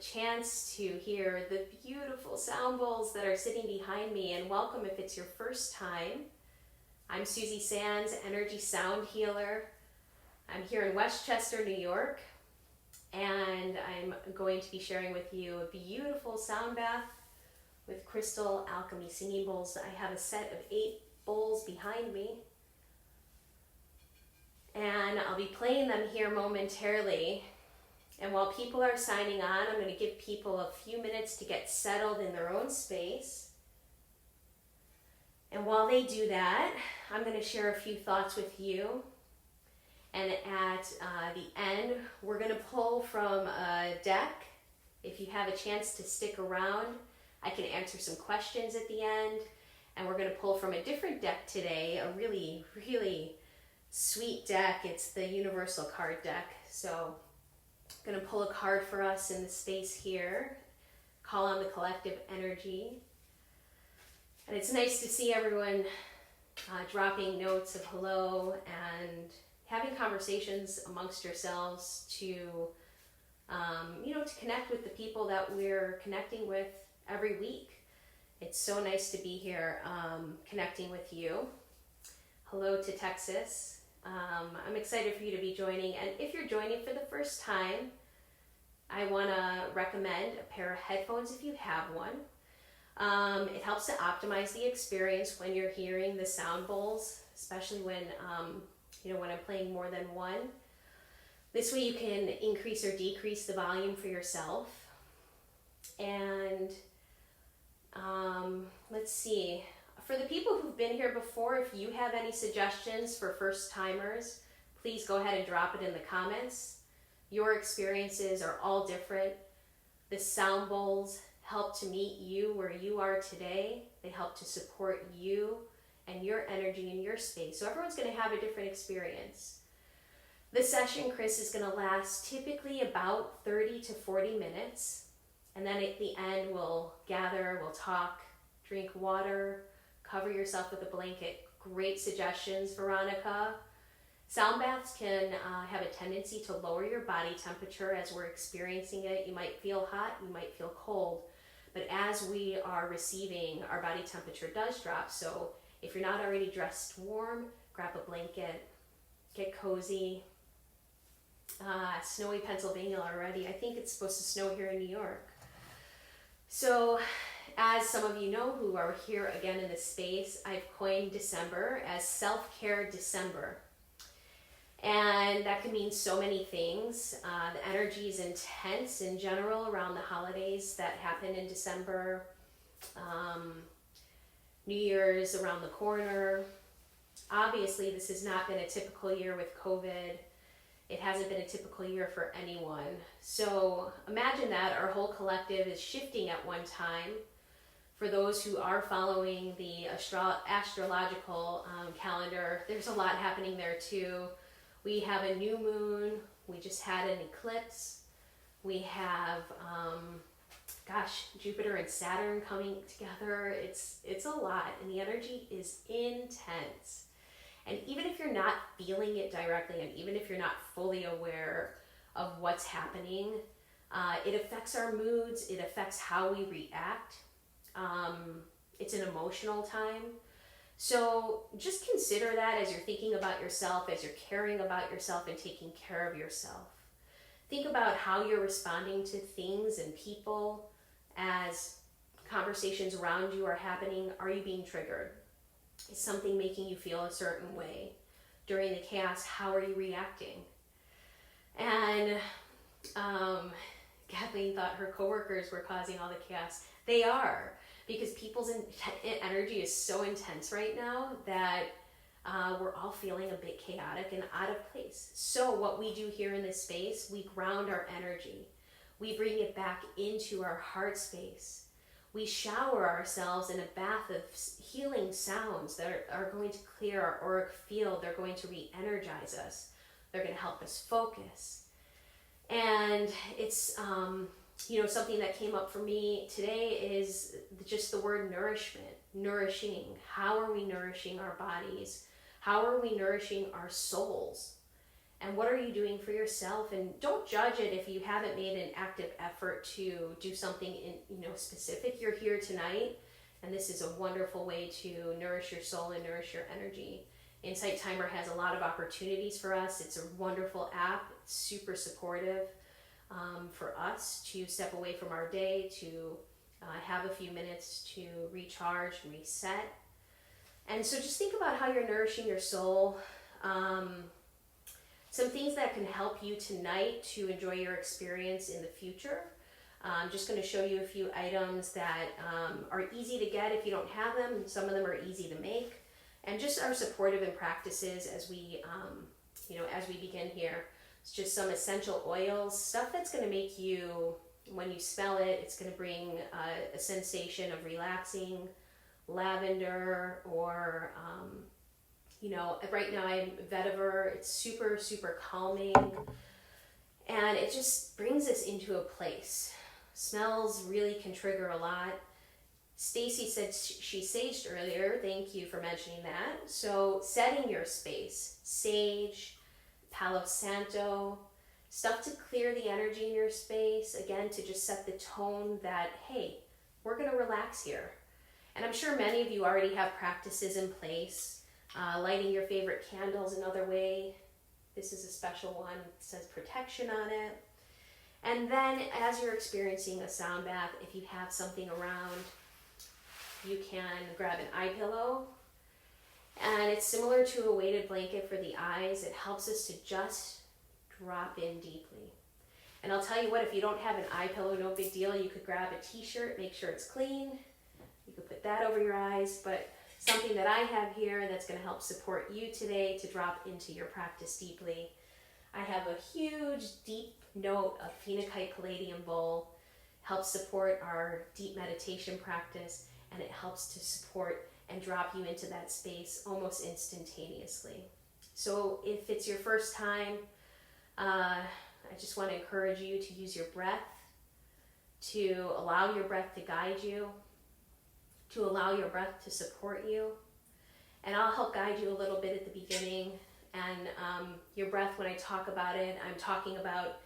chance to hear the beautiful sound bowls that are sitting behind me. And welcome if it's your first time. I'm Susie Sands, Energy Sound Healer. I'm here in Westchester, New York, and I'm going to be sharing with you a beautiful sound bath with crystal alchemy singing bowls. I have a set of 8 bowls behind me, and I'll be playing them here momentarily. And while people are signing on, I'm going to give people a few minutes to get settled in their own space. And while they do that, I'm going to share a few thoughts with you. And at the end, we're going to pull from a deck. If you have a chance to stick around, I can answer some questions at the end. And we're going to pull from a different deck today, a really, really sweet deck. It's the Universal card deck. So I'm going to pull a card for us in the space here, call on the collective energy. And it's nice to see everyone dropping notes of hello and having conversations amongst yourselves to connect with the people that we're connecting with every week. It's so nice to be here connecting with you. Hello to Texas. I'm excited for you to be joining, and if you're joining for the first time, I want to recommend a pair of headphones if you have one. It helps to optimize the experience when you're hearing the sound bowls, especially when when I'm playing more than one. This way you can increase or decrease the volume for yourself. And let's see. For the people who've been here before, if you have any suggestions for first timers, please go ahead and drop it in the comments. Your experiences are all different. The sound bowls help to meet you where you are today. They help to support you and your energy in your space. So everyone's going to have a different experience. The session, Chris, is going to last typically about 30 to 40 minutes. And then at the end, we'll gather, we'll talk, drink water, cover yourself with a blanket. Great suggestions, Veronica. Sound baths can have a tendency to lower your body temperature as we're experiencing it. You might feel hot, you might feel cold, but as we are receiving, our body temperature does drop. So if you're not already dressed warm, grab a blanket, get cozy. Snowy Pennsylvania already. I think it's supposed to snow here in New York. So as some of you know who are here again in this space, I've coined December as Self-Care December. And that can mean so many things. The energy is intense in general around the holidays that happen in December. New Year's around the corner. Obviously, this has not been a typical year with COVID. It hasn't been a typical year for anyone. So imagine that our whole collective is shifting at one time. For those who are following the astrological calendar, there's a lot happening there too. We have a new moon. We just had an eclipse. We have, Jupiter and Saturn coming together. It's a lot, and the energy is intense. And even if you're not feeling it directly, and even if you're not fully aware of what's happening, it affects our moods. It affects how we react. It's an emotional time. So just consider that as you're thinking about yourself, as you're caring about yourself and taking care of yourself. Think about how you're responding to things and people as conversations around you are happening. Are you being triggered? Is something making you feel a certain way? During the chaos, how are you reacting? And Kathleen thought her coworkers were causing all the chaos. They are. Because people's energy is so intense right now that we're all feeling a bit chaotic and out of place. So what we do here in this space, we ground our energy. We bring it back into our heart space. We shower ourselves in a bath of healing sounds that are going to clear our auric field. They're going to re-energize us. They're going to help us focus. And it's something that came up for me today is just the word nourishment, nourishing. How are we nourishing our bodies? How are we nourishing our souls? And what are you doing for yourself? And don't judge it if you haven't made an active effort to do something specific. You're here tonight, and this is a wonderful way to nourish your soul and nourish your energy. Insight Timer has a lot of opportunities for us. It's a wonderful app. It's super supportive for us to step away from our day, to have a few minutes to recharge, reset. And so just think about how you're nourishing your soul. Some things that can help you tonight to enjoy your experience in the future. I'm just going to show you a few items that are easy to get if you don't have them. Some of them are easy to make, and just are supportive in practices as we, as we begin here. It's just some essential oils, stuff that's going to make you, when you smell it, it's going to bring a sensation of relaxing. Lavender, or right now I'm vetiver. It's super, super calming, and it just brings us into a place. Smells really can trigger a lot. Stacy said she saged earlier. Thank you for mentioning that. So setting your space, sage, Palo Santo, stuff to clear the energy in your space, again, to just set the tone that, hey, we're going to relax here. And I'm sure many of you already have practices in place. Lighting your favorite candles, another way. This is a special one. It says protection on it. And then as you're experiencing a sound bath, if you have something around, you can grab an eye pillow. And it's similar to a weighted blanket for the eyes. It helps us to just drop in deeply. And I'll tell you what, if you don't have an eye pillow, no big deal. You could grab a t-shirt, make sure it's clean. You could put that over your eyes, but something that I have here that's going to help support you today to drop into your practice deeply. I have a huge deep note of phenakite palladium bowl, helps support our deep meditation practice, and it helps to support and drop you into that space almost instantaneously. So if it's your first time, I just want to encourage you to use your breath, to allow your breath to guide you, to allow your breath to support you. And I'll help guide you a little bit at the beginning. And your breath, when I talk about it, I'm talking about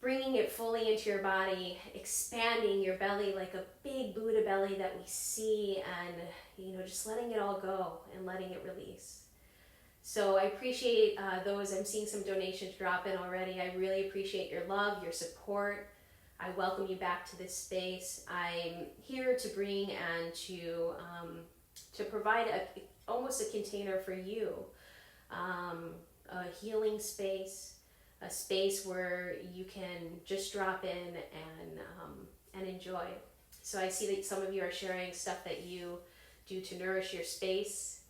bringing it fully into your body, expanding your belly like a big Buddha belly that we see, and just letting it all go and letting it release. So I appreciate those. I'm seeing some donations drop in already. I really appreciate your love, your support. I welcome you back to this space. I'm here to bring and to provide almost a container for you, a healing space, a space where you can just drop in and enjoy. So I see that some of you are sharing stuff that you do to nourish your space.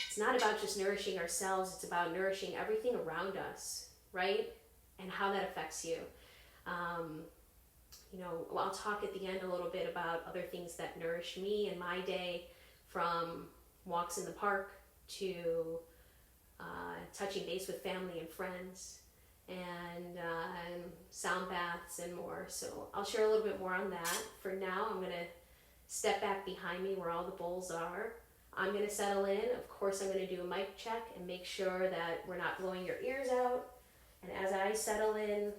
It's not about just nourishing ourselves, it's about nourishing everything around us, right? And how that affects you. I'll talk at the end a little bit about other things that nourish me in my day, from walks in the park to touching base with family and friends, and sound baths and more. So I'll share a little bit more on that. For now, I'm going to step back behind me where all the bowls are. I'm going to settle in. Of course, I'm going to do a mic check and make sure that we're not blowing your ears out. And as I settle in,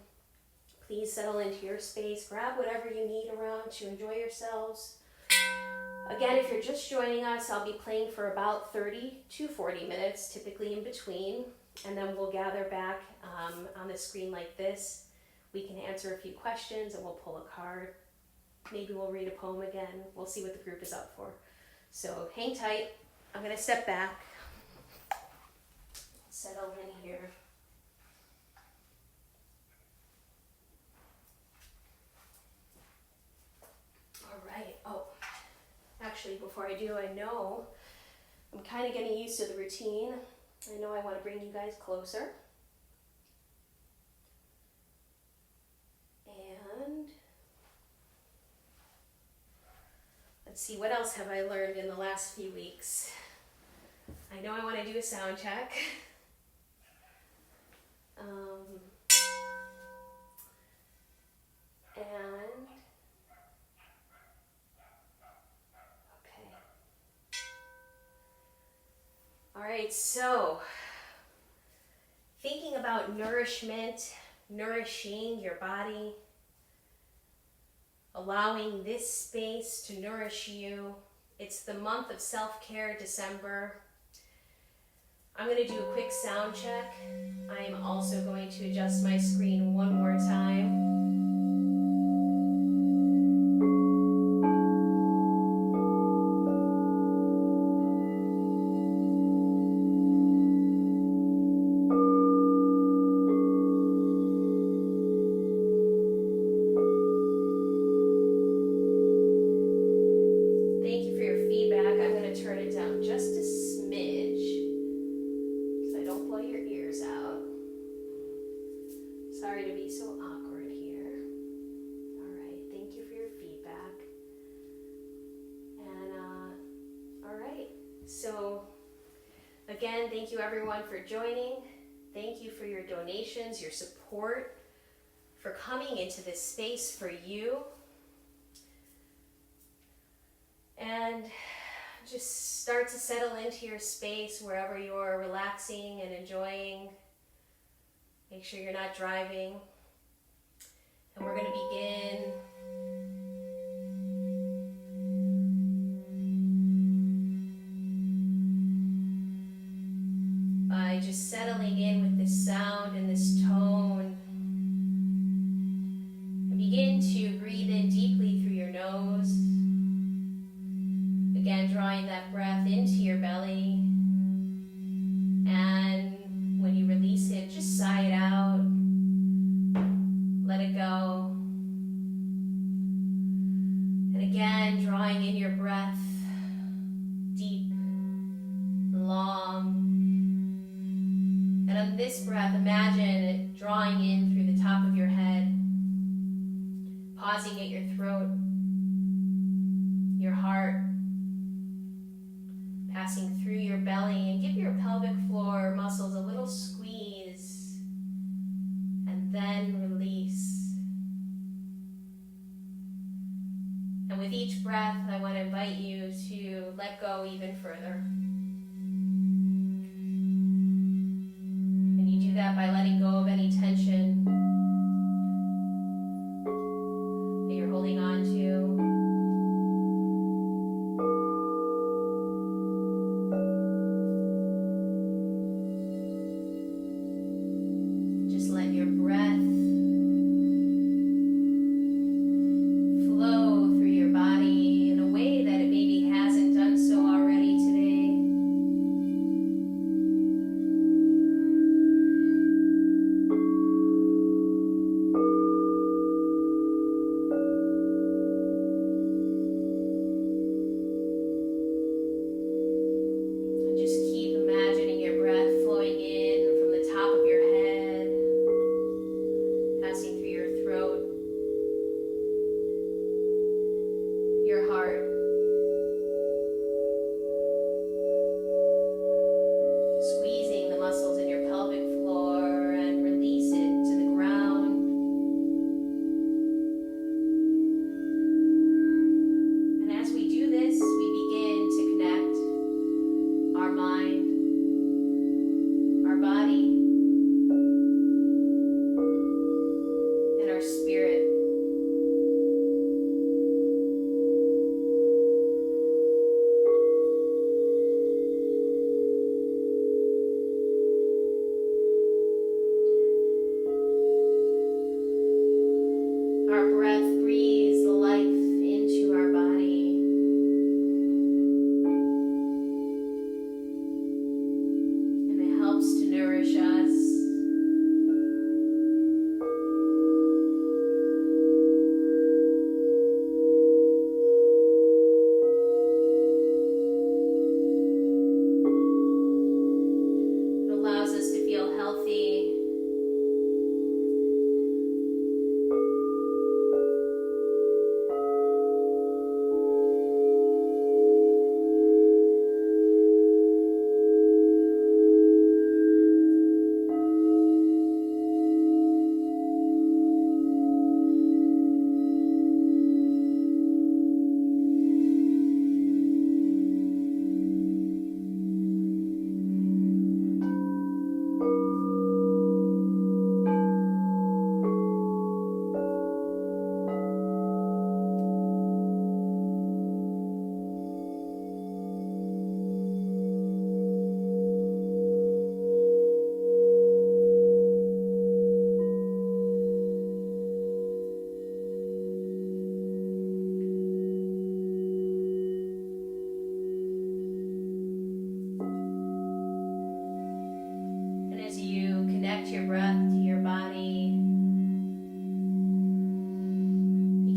please settle into your space. Grab whatever you need around to enjoy yourselves. Again, if you're just joining us, I'll be playing for about 30 to 40 minutes, typically in between. And then we'll gather back on the screen like this. We can answer a few questions and we'll pull a card. Maybe we'll read a poem again. We'll see what the group is up for. So hang tight. I'm going to step back. Settle in here. Right. Oh, actually, before I do, I know I'm kind of getting used to the routine. I know I want to bring you guys closer. And let's see, what else have I learned in the last few weeks? I know I want to do a sound check. All right, so thinking about nourishment, nourishing your body, allowing this space to nourish you. It's the month of self-care, December. I'm going to do a quick sound check. I am also going to adjust my screen one more time. Thank you for your feedback. I'm going to turn it down just a smidge so I don't blow your ears out. Sorry to be so awkward here. All right, thank you for your feedback. And all right, so again, thank you everyone for joining. Thank you for your donations, your support, for coming into this space for you. And just start to settle into your space wherever you're relaxing and enjoying. Make sure you're not driving. And we're going to begin by just settling in with this sound and this tone. And begin to breathe in deeply through your nose. Again, drawing that breath into your belly. And when you release it, just sigh it out. Let it go. And again, drawing in your breath, deep, long. And on this breath, imagine it drawing in through the top of your head, pausing at your throat, your heart, passing through your belly, and give your pelvic floor muscles a little squeeze, and then release. And with each breath, I want to invite you to let go even further. And you do that by letting go of any tension that you're holding on to.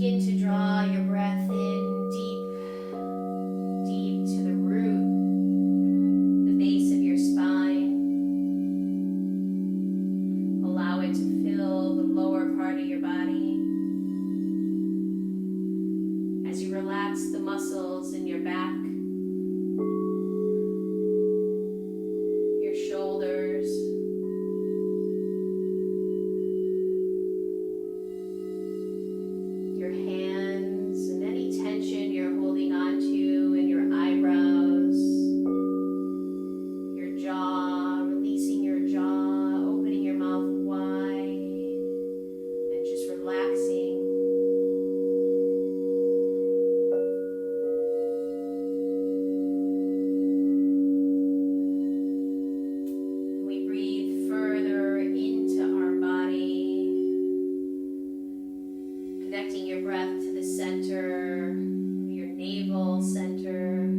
begin to draw your breath in deep, deep to the root, the base of your spine. Allow it to fill the lower part of your body. As you relax the muscles in your back, your shoulders, your hands, and any tension you're holding on to in your eyebrows, your jaw, releasing your jaw, opening your mouth wide, and just relaxing. We breathe further into our body, connecting your breath to the center, your navel center.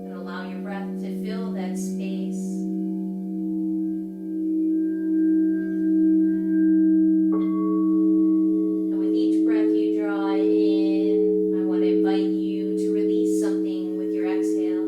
And allow your breath to fill that space. And with each breath you draw in, I want to invite you to release something with your exhale.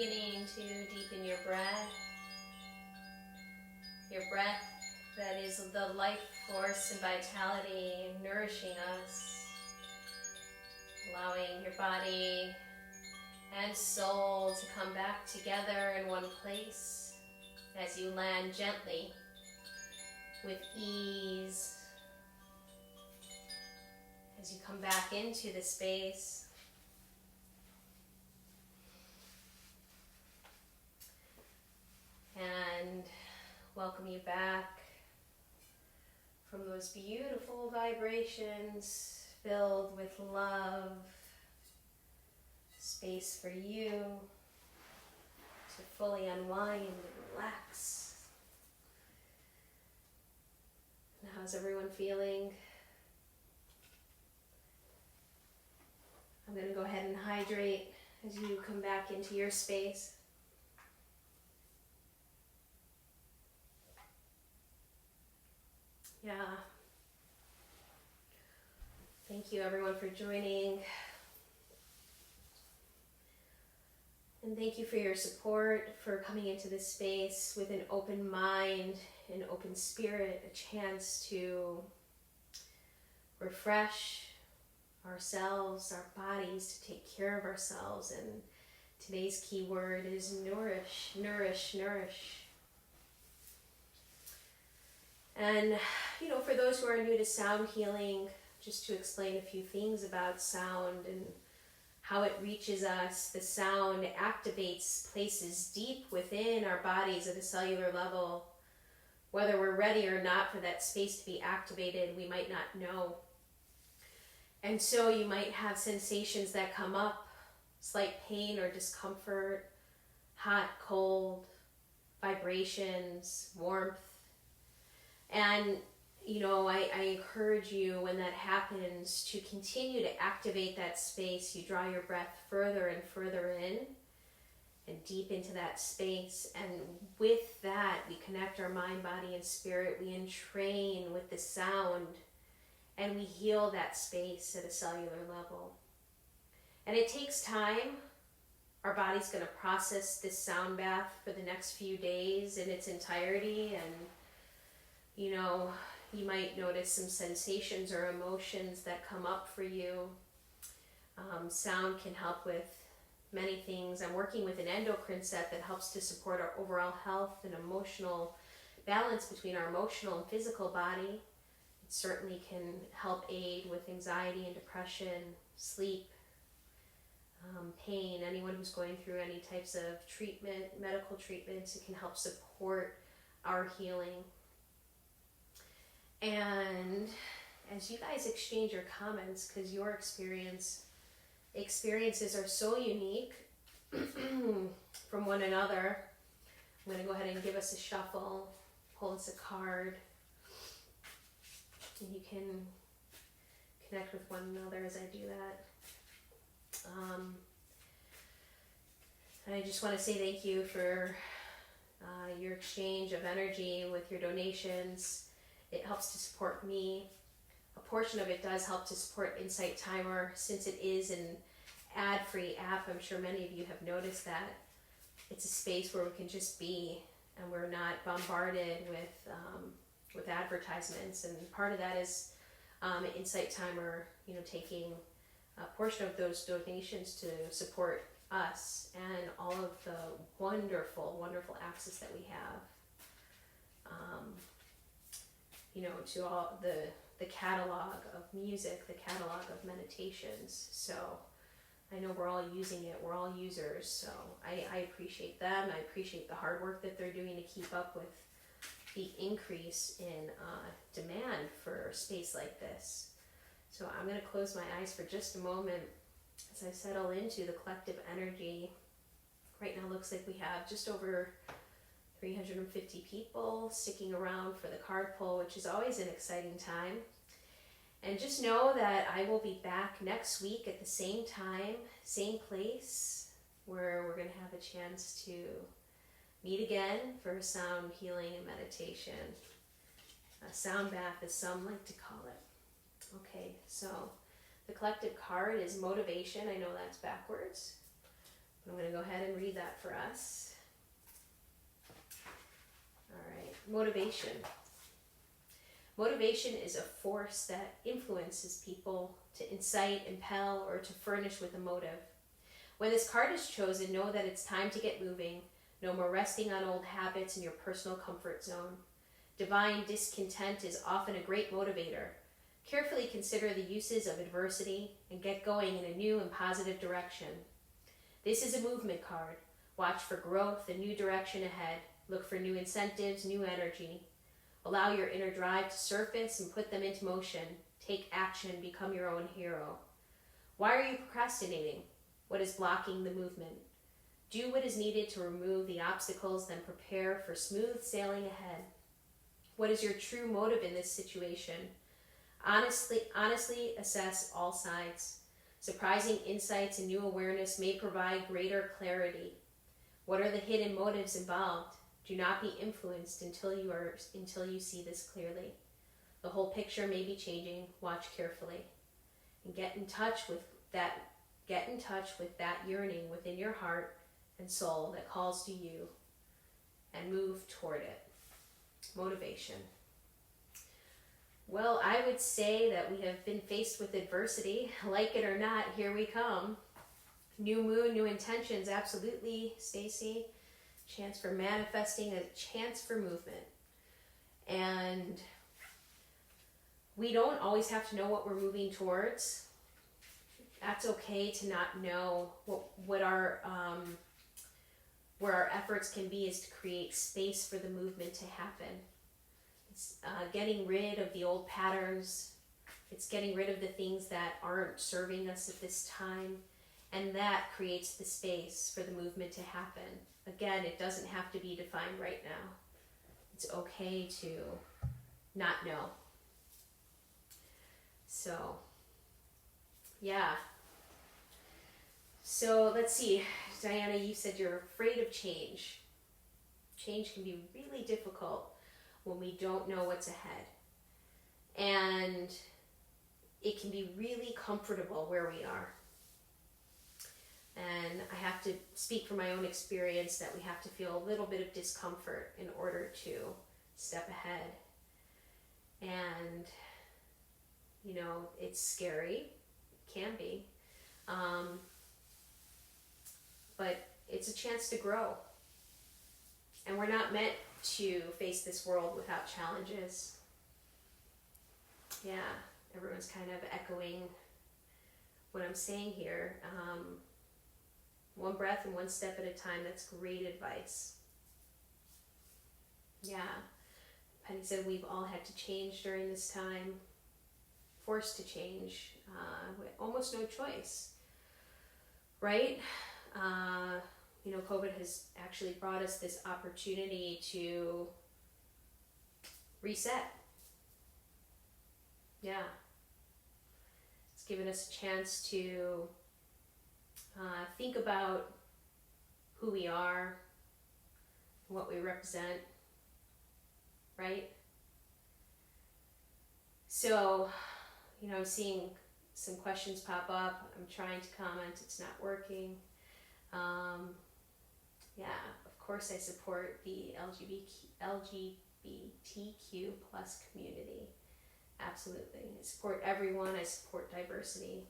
Beginning to deepen your breath that is the life force and vitality nourishing us, allowing your body and soul to come back together in one place as you land gently with ease, as you come back into the space. And welcome you back from those beautiful vibrations filled with love, space for you to fully unwind and relax. And how's everyone feeling? I'm going to go ahead and hydrate as you come back into your space. Yeah. Thank you everyone for joining. And thank you for your support, for coming into this space with an open mind, an open spirit, a chance to refresh ourselves, our bodies, to take care of ourselves. And today's key word is nourish, nourish, nourish. And, for those who are new to sound healing, just to explain a few things about sound and how it reaches us. The sound activates places deep within our bodies at a cellular level. Whether we're ready or not for that space to be activated, we might not know. And so you might have sensations that come up, slight pain or discomfort, hot, cold, vibrations, warmth. And I encourage you, when that happens, to continue to activate that space. You draw your breath further and further in and deep into that space. And with that, we connect our mind, body, and spirit. We entrain with the sound, and we heal that space at a cellular level. And it takes time. Our body's going to process this sound bath for the next few days in its entirety. And you might notice some sensations or emotions that come up for you. Sound can help with many things. I'm working with an endocrine set that helps to support our overall health and emotional balance between our emotional and physical body. It certainly can help aid with anxiety and depression, sleep, pain. Anyone who's going through any types of treatment, medical treatments, it can help support our healing. And as you guys exchange your comments, because your experiences are so unique from one another, I'm going to go ahead and give us a shuffle, pull us a card, and you can connect with one another as I do that. And I just want to say thank you for your exchange of energy with your donations. It helps to support me. A portion of it does help to support Insight Timer, since it is an ad-free app. I'm sure many of you have noticed that. It's a space where we can just be, and we're not bombarded with advertisements. And part of that is Insight Timer, taking a portion of those donations to support us and all of the wonderful, wonderful access that we have. To all the catalog of music, the catalog of meditations. So I know we're all using it, we're all users, so I appreciate them. I appreciate the hard work that they're doing to keep up with the increase in demand for space like this. So I'm going to close my eyes for just a moment as I settle into the collective energy. Right now looks like we have just over 350 people sticking around for the card pull, which is always an exciting time. And just know that I will be back next week at the same time, same place, where we're going to have a chance to meet again for a sound healing and meditation. A sound bath, as some like to call it. Okay, so the collective card is motivation. I know that's backwards. I'm going to go ahead and read that for us. All right, motivation. Motivation is a force that influences people to incite, impel, or to furnish with a motive. When this card is chosen, know that it's time to get moving. No more resting on old habits in your personal comfort zone. Divine discontent is often a great motivator. Carefully consider the uses of adversity and get going in a new and positive direction. This is a movement card. Watch for growth and new direction ahead. Look for new incentives, new energy. Allow your inner drive to surface and put them into motion. Take action, become your own hero. Why are you procrastinating? What is blocking the movement? Do what is needed to remove the obstacles, then prepare for smooth sailing ahead. What is your true motive in this situation? Honestly assess all sides. Surprising insights and new awareness may provide greater clarity. What are the hidden motives involved? Do not be influenced until you see this clearly. The whole picture may be changing. Watch carefully. And get in touch with that yearning within your heart and soul that calls to you, and move toward it. Motivation. Well, I would say that we have been faced with adversity. Like it or not, here we come. New moon, new intentions, absolutely, Stacy. Chance for manifesting, a chance for movement. And we don't always have to know what we're moving towards. That's okay to not know what our where our efforts can be, is to create space for the movement to happen. It's getting rid of the old patterns. It's getting rid of the things that aren't serving us at this time. And that creates the space for the movement to happen. Again, it doesn't have to be defined right now. It's okay to not know. So, yeah. So let's see. Diana, you said you're afraid of change. Change can be really difficult when we don't know what's ahead. And it can be really comfortable where we are. And I have to speak from my own experience that we have to feel a little bit of discomfort in order to step ahead. And, you know, it's scary. It can be. But it's a chance to grow. And we're not meant to face this world without challenges. Yeah, everyone's kind of echoing what I'm saying here. One breath and one step at a time, that's great advice. Yeah, Penny said we've all had to change during this time, forced to change, with almost no choice, right? You know, COVID has actually brought us this opportunity to reset. Yeah. It's given us a chance to think about who we are, what we represent, right? So, you know, I'm seeing some questions pop up. I'm trying to comment. It's not working. Yeah, of course I support the LGBTQ plus community. Absolutely. I support everyone. I support diversity.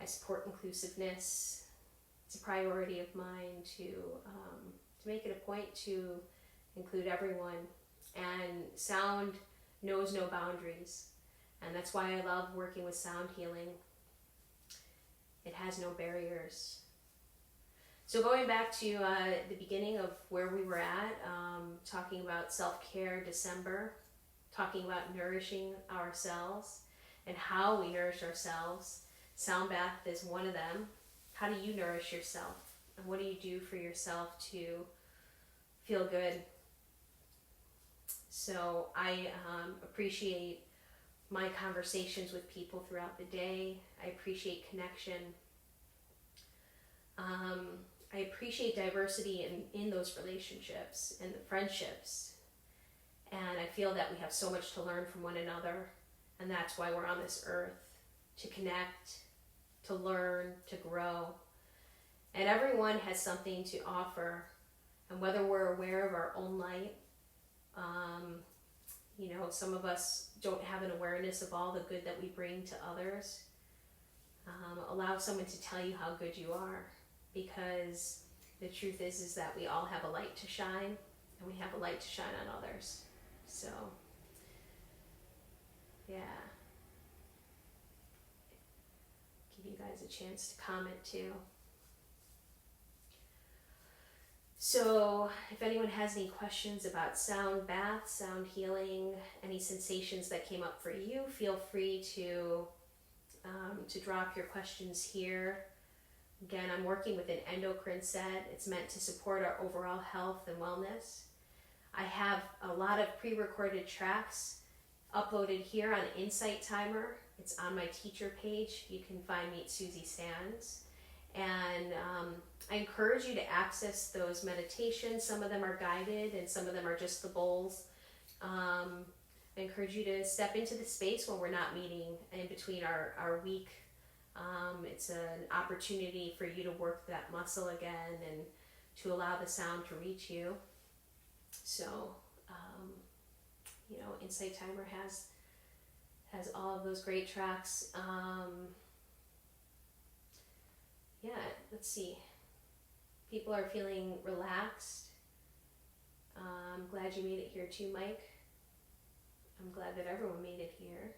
I support inclusiveness. It's a priority of mine to make it a point to include everyone. And sound knows no boundaries. And that's why I love working with sound healing. It has no barriers. So going back to the beginning of where we were at, talking about self-care December, talking about nourishing ourselves and how we nourish ourselves. Sound bath is one of them. How do you nourish yourself? And what do you do for yourself to feel good? So I appreciate my conversations with people throughout the day. I appreciate connection. I appreciate diversity in those relationships and the friendships. And I feel that we have so much to learn from one another. And that's why we're on this earth, to connect, to learn, to grow. And everyone has something to offer. And whether we're aware of our own light, some of us don't have an awareness of all the good that we bring to others. Allow someone to tell you how good you are, because the truth is that we all have a light to shine, and we have a light to shine on others. So, yeah. Give you guys a chance to comment too. So if anyone has any questions about sound bath, sound healing, any sensations that came up for you, feel free to drop your questions here. Again, I'm working with an endocrine set. It's meant to support our overall health and wellness. I have a lot of pre-recorded tracks uploaded here on Insight Timer. It's on my teacher page. You can find me at Susie Sands. And I encourage you to access those meditations. Some of them are guided and some of them are just the bowls. I encourage you to step into the space when we're not meeting in between our week. It's an opportunity for you to work that muscle again and to allow the sound to reach you. So, Insight Timer has all of those great tracks. Let's see. People are feeling relaxed. I'm glad you made it here too, Mike. I'm glad that everyone made it here.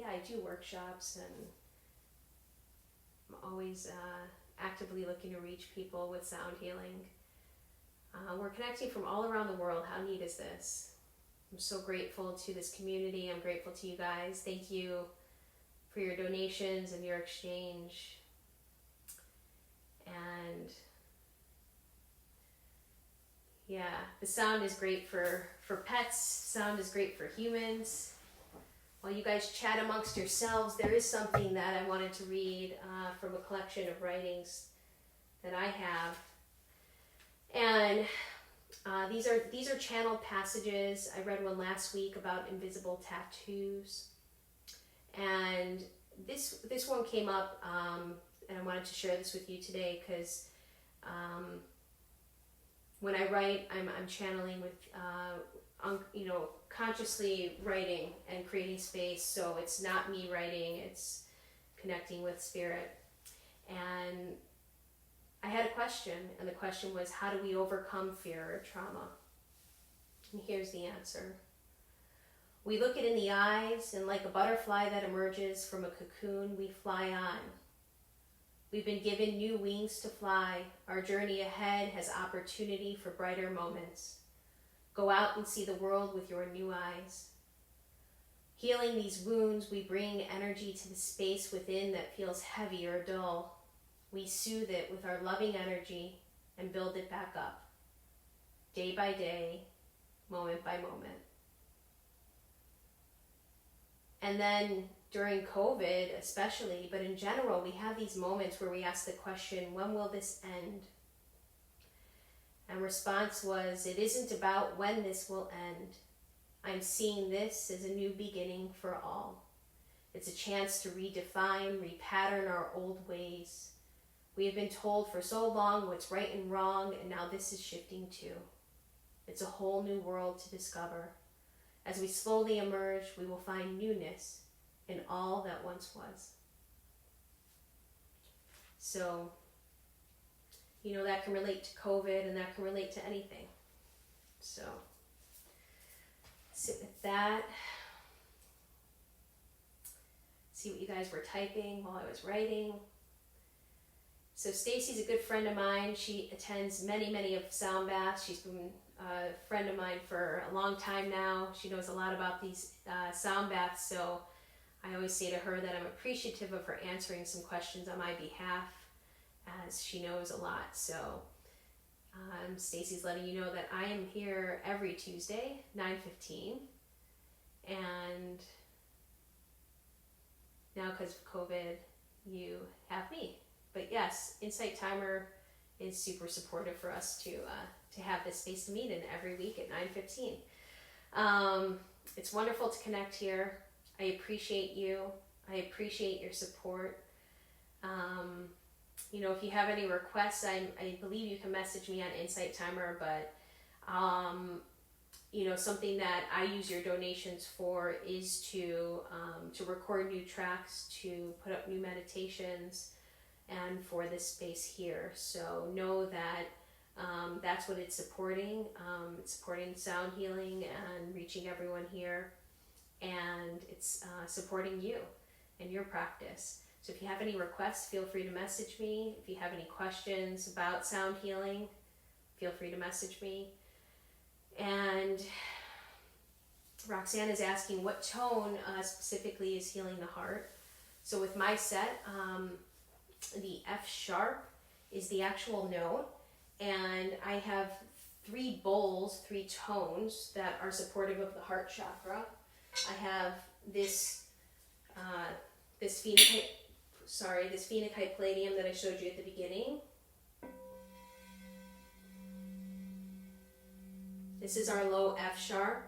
I do workshops, and I'm always actively looking to reach people with sound healing. We're connecting from all around the world. How neat is this? I'm so grateful to this community. I'm grateful to you guys. Thank you for your donations and your exchange. And the sound is great for pets. Sound is great for humans. While you guys chat amongst yourselves, there is something that I wanted to read from a collection of writings that I have. And these are channeled passages. I read one last week about invisible tattoos. And this one came up, and I wanted to share this with you today because when I write, I'm channeling with, consciously writing and creating space. So it's not me writing, it's connecting with spirit. And I had a question, and the question was, how do we overcome fear or trauma? And here's the answer. We look it in the eyes, and like a butterfly that emerges from a cocoon, we fly on. We've been given new wings to fly. Our journey ahead has opportunity for brighter moments. Go out and see the world with your new eyes. Healing these wounds, we bring energy to the space within that feels heavy or dull. We soothe it with our loving energy and build it back up, day by day, moment by moment. And then during COVID especially, but in general, we have these moments where we ask the question, when will this end? And response was, it isn't about when this will end. I'm seeing this as a new beginning for all. It's a chance to redefine, repattern our old ways. We have been told for so long what's right and wrong, and now this is shifting too. It's a whole new world to discover. As we slowly emerge, we will find newness in all that once was. So, that can relate to COVID, and that can relate to anything. So, sit with that. See what you guys were typing while I was writing. So Stacy's a good friend of mine. She attends many of sound baths. She's been a friend of mine for a long time now. She knows a lot about these sound baths, so I always say to her that I'm appreciative of her answering some questions on my behalf, as she knows a lot. So Stacy's letting you know that I am here every Tuesday, 9:15, and now because of COVID, you have me. But yes, Insight Timer is super supportive for us to have this space to meet in every week at 9:15. It's wonderful to connect here. I appreciate you. I appreciate your support. You know, if you have any requests, I believe you can message me on Insight Timer, but you know, something that I use your donations for is to record new tracks, to put up new meditations, and for this space here. So know that that's what it's supporting. It's supporting sound healing and reaching everyone here, and it's supporting you and your practice. So if you have any requests, feel free to message me. If you have any questions about sound healing, feel free to message me. And Roxanne is asking what tone specifically is healing the heart. So with my set, the F sharp is the actual note, and I have 3 bowls, 3 tones that are supportive of the heart chakra. I have this phenocite palladium that I showed you at the beginning. This is our low F sharp,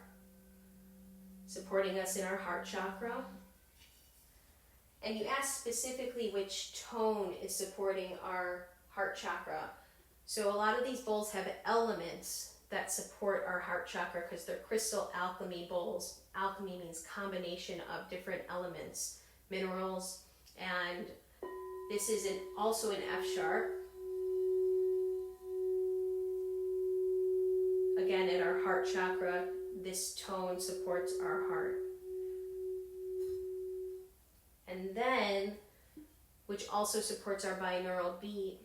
supporting us in our heart chakra. And you asked specifically which tone is supporting our heart chakra. So a lot of these bowls have elements that support our heart chakra because they're crystal alchemy bowls. Alchemy means combination of different elements, minerals, and this is also an F sharp. Again, in our heart chakra, this tone supports our heart. And then, which also supports our binaural beat,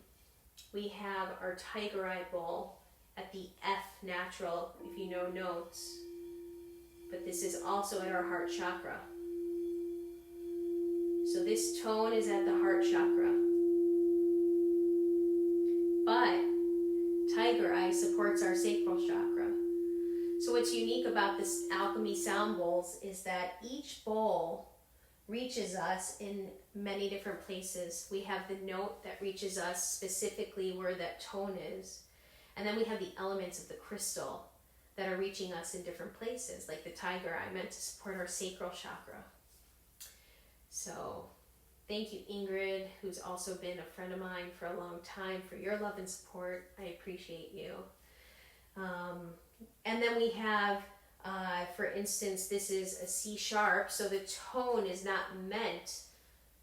we have our tiger eye bowl at the F natural, if you know notes. But this is also at our heart chakra. So this tone is at the heart chakra. But tiger eye supports our sacral chakra. So what's unique about this alchemy sound bowls is that each bowl reaches us in many different places. We have the note that reaches us specifically where that tone is. And then we have the elements of the crystal that are reaching us in different places, like the tiger eye meant to support our sacral chakra. So thank you, Ingrid, who's also been a friend of mine for a long time, for your love and support. I appreciate you. And then we have, for instance, this is a C sharp, so the tone is not meant,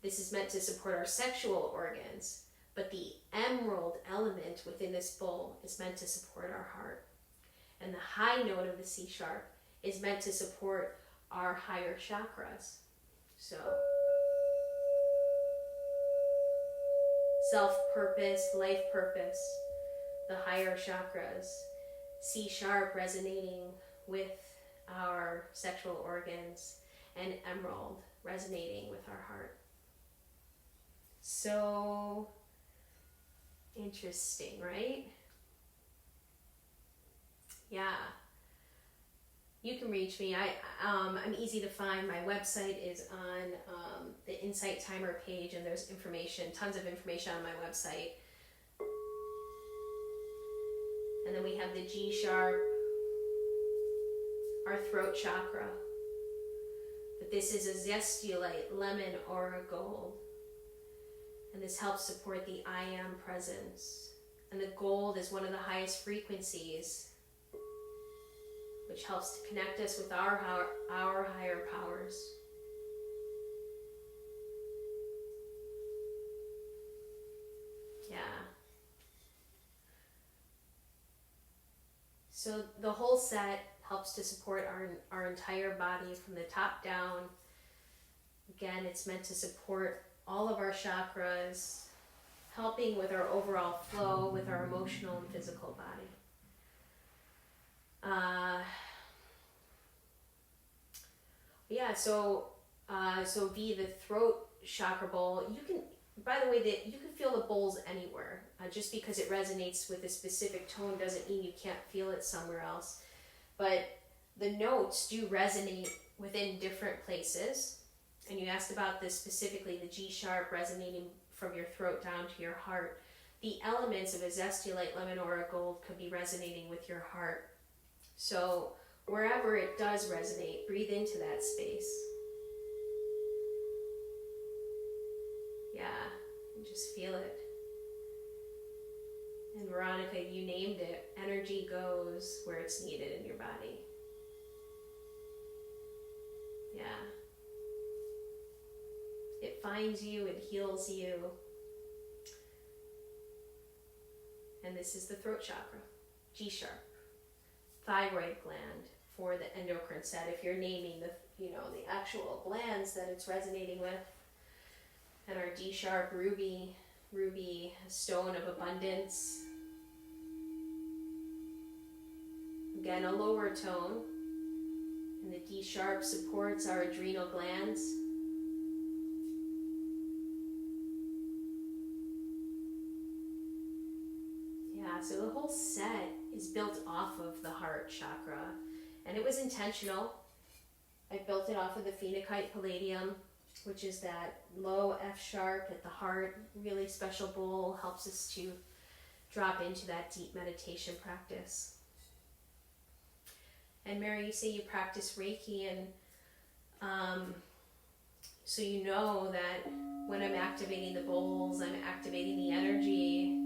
this is meant to support our sexual organs, but the emerald element within this bowl is meant to support our heart. And the high note of the C sharp is meant to support our higher chakras. So, self-purpose, life purpose, the higher chakras. C sharp resonating with our sexual organs, and emerald resonating with our heart. So interesting, right? Yeah. You can reach me. I'm easy to find. My website is on the Insight Timer page, and there's information, tons of information on my website. And then we have the G sharp, our throat chakra. But this is a zestulite, lemon, aura gold. And this helps support the I am presence. And the gold is one of the highest frequencies, which helps to connect us with our higher powers. Yeah. So the whole set helps to support our entire body from the top down. Again, it's meant to support all of our chakras, helping with our overall flow with our emotional and physical body. So V, the throat chakra bowl, you can, by the way, you can feel the bowls anywhere. Just because it resonates with a specific tone doesn't mean you can't feel it somewhere else. But the notes do resonate within different places. And you asked about this specifically, the G sharp resonating from your throat down to your heart. The elements of a zestulite, lemon, aura, gold could be resonating with your heart. So wherever it does resonate, breathe into that space. And just feel it. And Veronica, you named it. Energy goes where it's needed in your body. Yeah. It finds you, it heals you. And this is the throat chakra, G sharp. Thyroid gland for the endocrine set. If you're naming the actual glands that it's resonating with. And our D sharp, ruby, stone of abundance. Again, a lower tone. And the D sharp supports our adrenal glands. Yeah, so the whole set is built off of the heart chakra. And it was intentional. I built it off of the phenakite palladium, which is that low F sharp at the heart. Really special bowl, helps us to drop into that deep meditation practice. And Mary, you say you practice Reiki, and so you know that when I'm activating the bowls, I'm activating the energy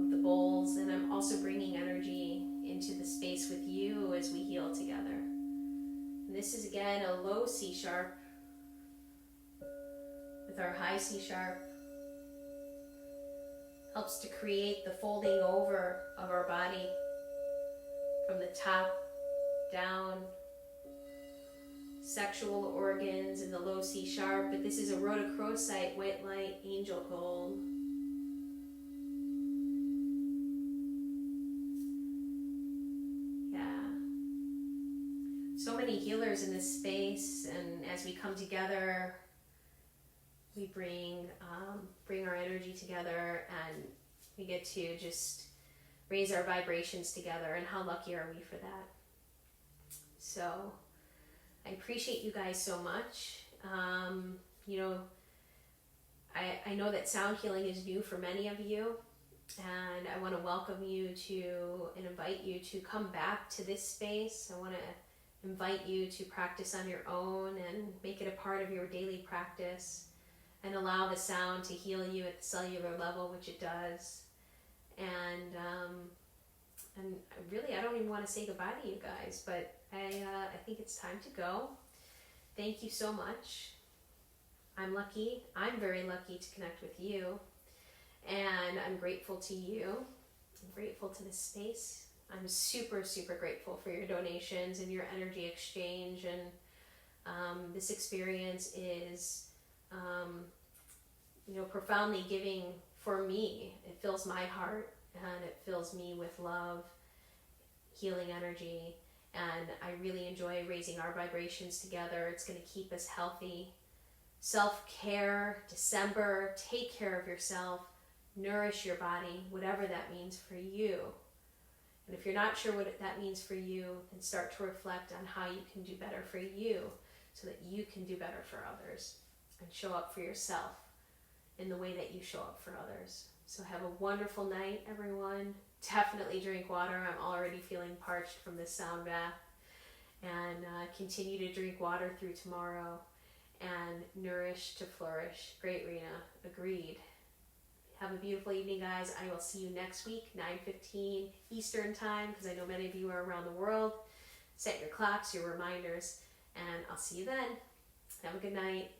of the bowls, and I'm also bringing energy into the space with you as we heal together. And this is again a low C sharp with our high C sharp. Helps to create the folding over of our body from the top down. Sexual organs in the low C sharp, but this is a rhodochrosite, white light, angel gold. So many healers in this space, and as we come together, we bring our energy together, and we get to just raise our vibrations together. And how lucky are we for that? So I appreciate you guys so much. I know that sound healing is new for many of you, and I want to welcome you and invite you to come back to this space. I want to invite you to practice on your own and make it a part of your daily practice, and allow the sound to heal you at the cellular level, which it does. And really, I don't even want to say goodbye to you guys, but I think it's time to go. Thank you so much. I'm very lucky to connect with you, and I'm grateful to you. I'm grateful to this space. I'm super, super grateful for your donations and your energy exchange, and this experience is, profoundly giving for me. It fills my heart, and it fills me with love, healing energy, and I really enjoy raising our vibrations together. It's going to keep us healthy. Self-care, December, take care of yourself, nourish your body, whatever that means for you. And if you're not sure what that means for you, then start to reflect on how you can do better for you so that you can do better for others and show up for yourself in the way that you show up for others. So have a wonderful night, everyone. Definitely drink water. I'm already feeling parched from this sound bath. And continue to drink water through tomorrow and nourish to flourish. Great, Rena. Agreed. Have a beautiful evening, guys. I will see you next week, 9:15 Eastern time, because I know many of you are around the world. Set your clocks, your reminders, and I'll see you then. Have a good night.